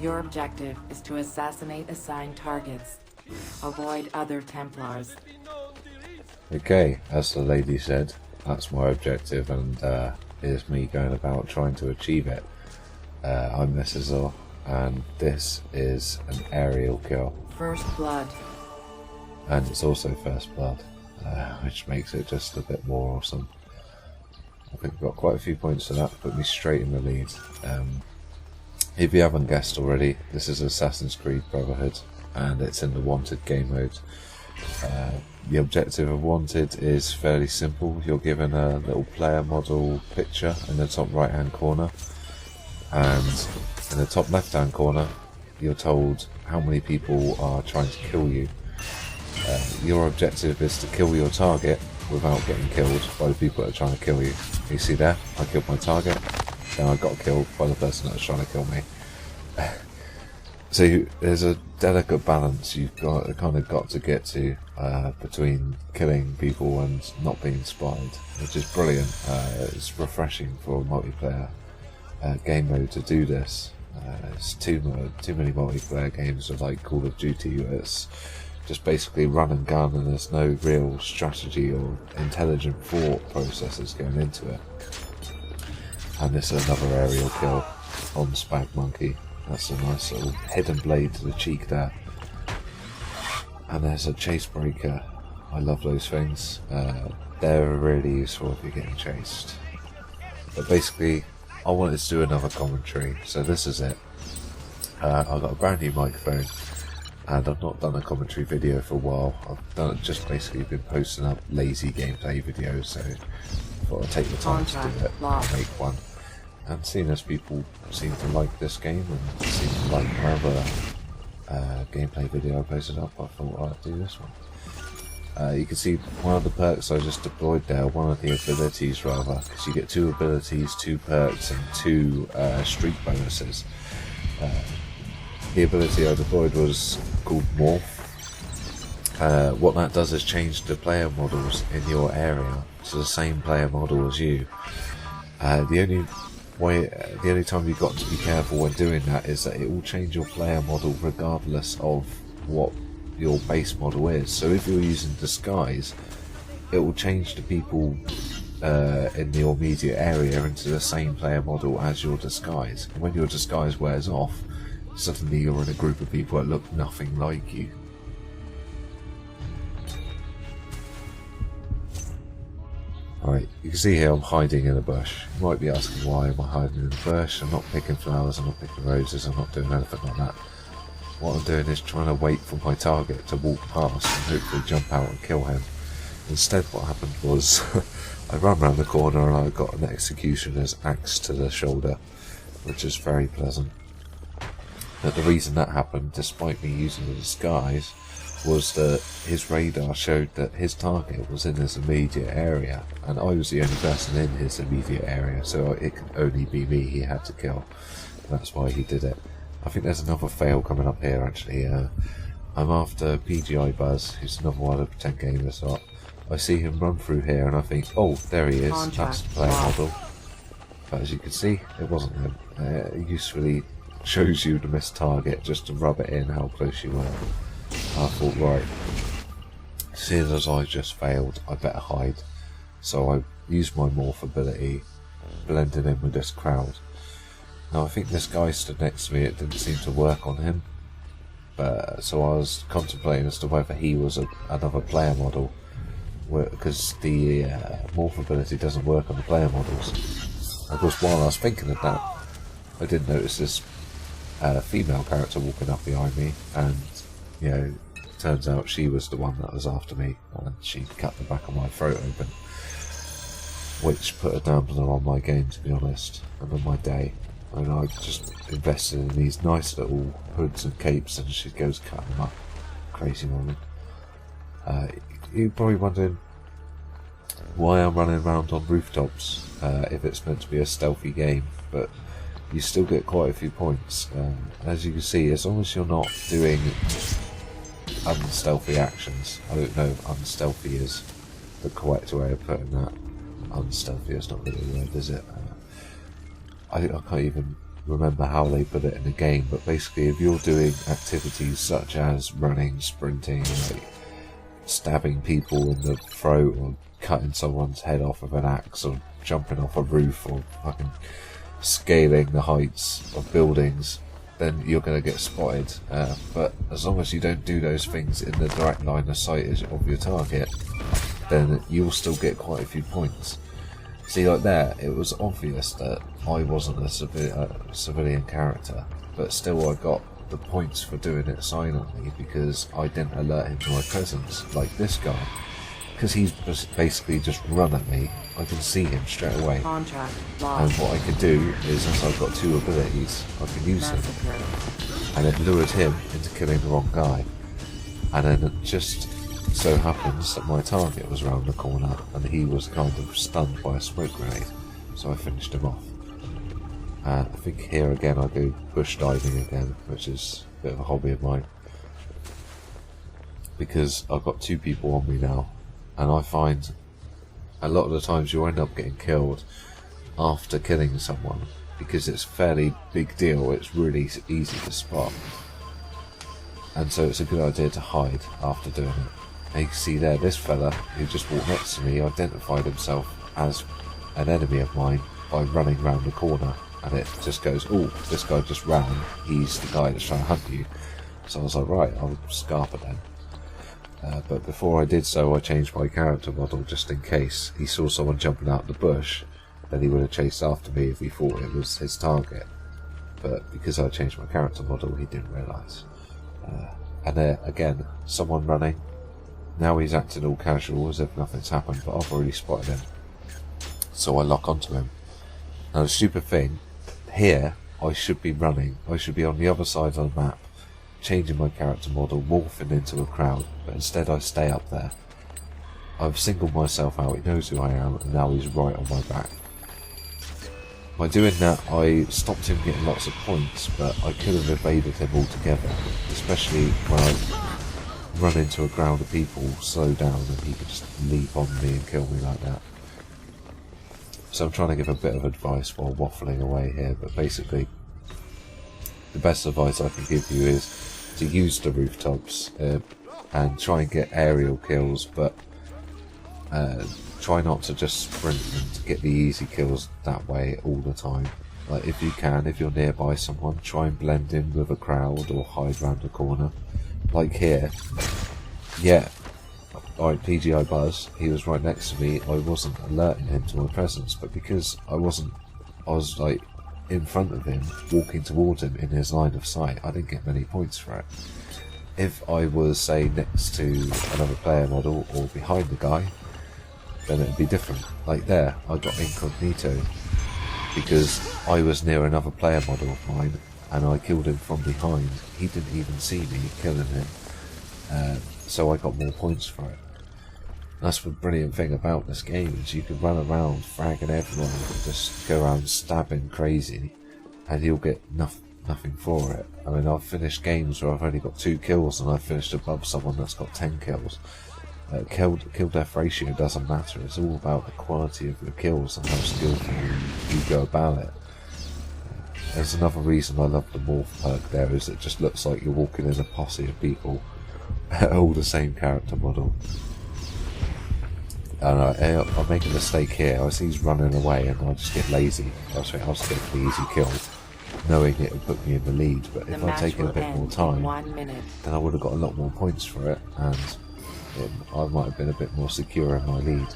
Your objective is to assassinate assigned targets. Avoid other Templars. Okay, as the lady said, that's my objective, and here's me going about trying to achieve it. I'm Mrs. and this is an aerial kill. First blood. And it's also first blood, which makes it just a bit more awesome. I think I've got quite a few points for that, put me straight in the lead. If you haven't guessed already, this is Assassin's Creed Brotherhood, and it's in the Wanted game mode. The objective of Wanted is fairly simple. You're given a little player model picture in the top right hand corner, and in the top left hand corner you're told how many people are trying to kill you. Your objective is to kill your target without getting killed by the people that are trying to kill you. You see there, I killed my target, then I got killed by the person that was trying to kill me. So there's a delicate balance you've kind of got to get to between killing people and not being spied, which is brilliant. It's refreshing for a multiplayer game mode to do this. It's too many multiplayer games of like Call of Duty where it's just basically run and gun and there's no real strategy or intelligent thought processes going into it. And this is another aerial kill on Spag Monkey. That's a nice little hidden blade to the cheek there. And there's a chase breaker. I love those things. They're really useful if you're getting chased. But basically, I wanted to do another commentary, so this is it. I've got a brand new microphone, and I've not done a commentary video for a while. I've just basically been posting up lazy gameplay videos, so I thought I'd take the time to do it and make one. And seeing as people seem to like this game and seem to like my other gameplay video I posted up, I thought I'd do this one. You can see one of the perks I just deployed there, one of the abilities rather, because you get 2 abilities, 2 perks and 2 streak bonuses. The ability I deployed was called Morph. What that does is change the player models in your area to the same player model as you. The only time you've got to be careful when doing that is that it will change your player model regardless of what your base model is. So if you're using disguise, it will change the people in your immediate area into the same player model as your disguise. And when your disguise wears off, suddenly you're in a group of people that look nothing like you. Alright, you can see here I'm hiding in a bush. You might be asking why am I hiding in a bush? I'm not picking flowers, I'm not picking roses, I'm not doing anything like that. What I'm doing is trying to wait for my target to walk past and hopefully jump out and kill him. Instead what happened was I ran around the corner and I got an executioner's axe to the shoulder, which is very pleasant. But the reason that happened, despite me using the disguise, was that his radar showed that his target was in his immediate area, and I was the only person in his immediate area, so it could only be me he had to kill. That's why he did it. I think there's another fail coming up here actually. I'm after PGI Buzz, who's another one of the 10 gamers, so I see him run through here and I think, oh, there he is, that's the player model. But as you can see, it wasn't him. It usefully shows you the missed target just to rub it in how close you were. I thought, right, seeing as I just failed, I better hide. So I used my morph ability, blending in with this crowd. Now I think this guy stood next to me, it didn't seem to work on him. So I was contemplating as to whether he was another player model, because the morph ability doesn't work on the player models. Of course, while I was thinking of that, I did notice this female character walking up behind me, and you know, turns out she was the one that was after me, and she cut the back of my throat open, which put a dampener on my game, to be honest, and on my day. And I just invested in these nice little hoods and capes, and she goes cutting them up. Crazy woman. You're probably wondering why I'm running around on rooftops if it's meant to be a stealthy game, but you still get quite a few points. As you can see, as long as you're not doing unstealthy actions, I don't know if unstealthy is the correct way of putting that. Unstealthy is not really a word, is it? I can't even remember how they put it in the game, but basically if you're doing activities such as running, sprinting, like stabbing people in the throat, or cutting someone's head off with an axe, or jumping off a roof, or fucking scaling the heights of buildings, then you're going to get spotted. But as long as you don't do those things in the direct line of sight of your target, then you'll still get quite a few points. See, like there, it was obvious that I wasn't a civilian character, but still I got the points for doing it silently because I didn't alert him to my presence, like this guy. Because he's basically just run at me, I can see him straight away. Contract And what I could do is, as I've got 2 abilities, I can use them. And it lured him into killing the wrong guy. And then it just so happens that my target was round the corner and he was kind of stunned by a smoke grenade. So I finished him off. I think here again I go bush diving again, which is a bit of a hobby of mine. Because I've got 2 people on me now. And I find a lot of the times you end up getting killed after killing someone because it's a fairly big deal, it's really easy to spot. And so it's a good idea to hide after doing it. And you can see there, this fella who just walked next to me identified himself as an enemy of mine by running round the corner. And it just goes, oh, this guy just ran, he's the guy that's trying to hunt you. So I was like, right, I'll scarp it then. But before I did so, I changed my character model just in case he saw someone jumping out the bush, then he would have chased after me if he thought it was his target. But because I changed my character model, he didn't realise. And there, again, someone running. Now he's acting all casual as if nothing's happened, but I've already spotted him. So I lock onto him. Now the stupid thing, here I should be running. I should be on the other side of the map, changing my character model, morphing into a crowd, but instead I stay up there. I've singled myself out, he knows who I am, and now he's right on my back. By doing that, I stopped him getting lots of points, but I could have evaded him altogether, especially when I run into a crowd of people, slow down, and he could just leap on me and kill me like that. So I'm trying to give a bit of advice while waffling away here, but basically the best advice I can give you is to use the rooftops and try and get aerial kills, but try not to just sprint and to get the easy kills that way all the time. Like if you can, if you're nearby someone, try and blend in with a crowd or hide round a corner. Like here, yeah, alright, PGI Buzz, he was right next to me, I wasn't alerting him to my presence, but because I was like in front of him, walking towards him in his line of sight, I didn't get many points for it. If I was, say, next to another player model or behind the guy, then it'd be different. Like there, I got incognito because I was near another player model of mine and I killed him from behind. He didn't even see me killing him, so I got more points for it. That's the brilliant thing about this game, is you can run around fragging everyone and just go around stabbing crazy and you'll get nothing for it. I mean, I've finished games where I've only got 2 kills and I've finished above someone that's got 10 kills. Kill death ratio doesn't matter, it's all about the quality of your kills and how skillful you go about it. There's another reason I love the morph perk there, is it just looks like you're walking in a posse of people, all the same character model. I don't know, I make a mistake here, I see he's running away and I just get lazy. I'll just go for the easy kill, knowing it will put me in the lead, but if I take a bit more time, then I would have got a lot more points for it, and I might have been a bit more secure in my lead.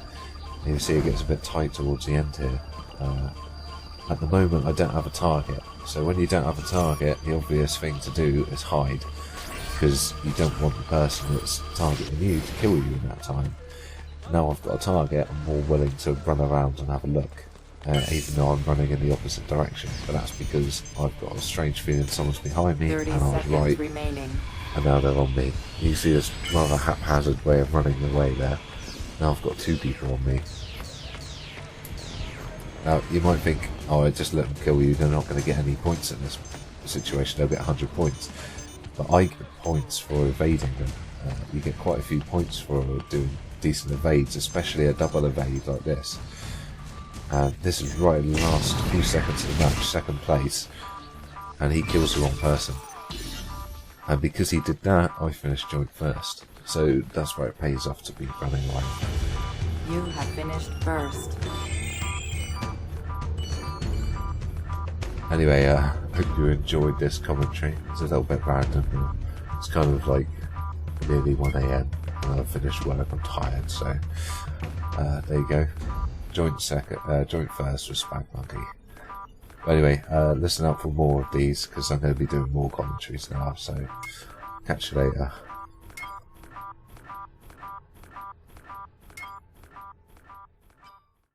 And you see it gets a bit tight towards the end here. At the moment I don't have a target, so when you don't have a target, the obvious thing to do is hide, because you don't want the person that's targeting you to kill you in that time. Now I've got a target, I'm more willing to run around and have a look, even though I'm running in the opposite direction, but that's because I've got a strange feeling someone's behind me and I was right, and now they're on me. You see this rather haphazard way of running away there. Now I've got 2 people on me. Now you might think, oh, I just let them kill you, they're not going to get any points in this situation, they'll get 100 points. But I get points for evading them. You get quite a few points for doing decent evades, especially a double evade like this. This is right in the last few seconds of the match, second place. and he kills the wrong person. And because he did that, I finished joint first. So that's where it pays off to be running away. You have finished first. Anyway, hope you enjoyed this commentary. It's a little bit random. It's kind of like nearly 1 AM and I've finished work. I'm tired, so there you go. Joint first with Spag Monkey. But anyway, listen out for more of these because I'm going to be doing more commentaries now. So catch you later.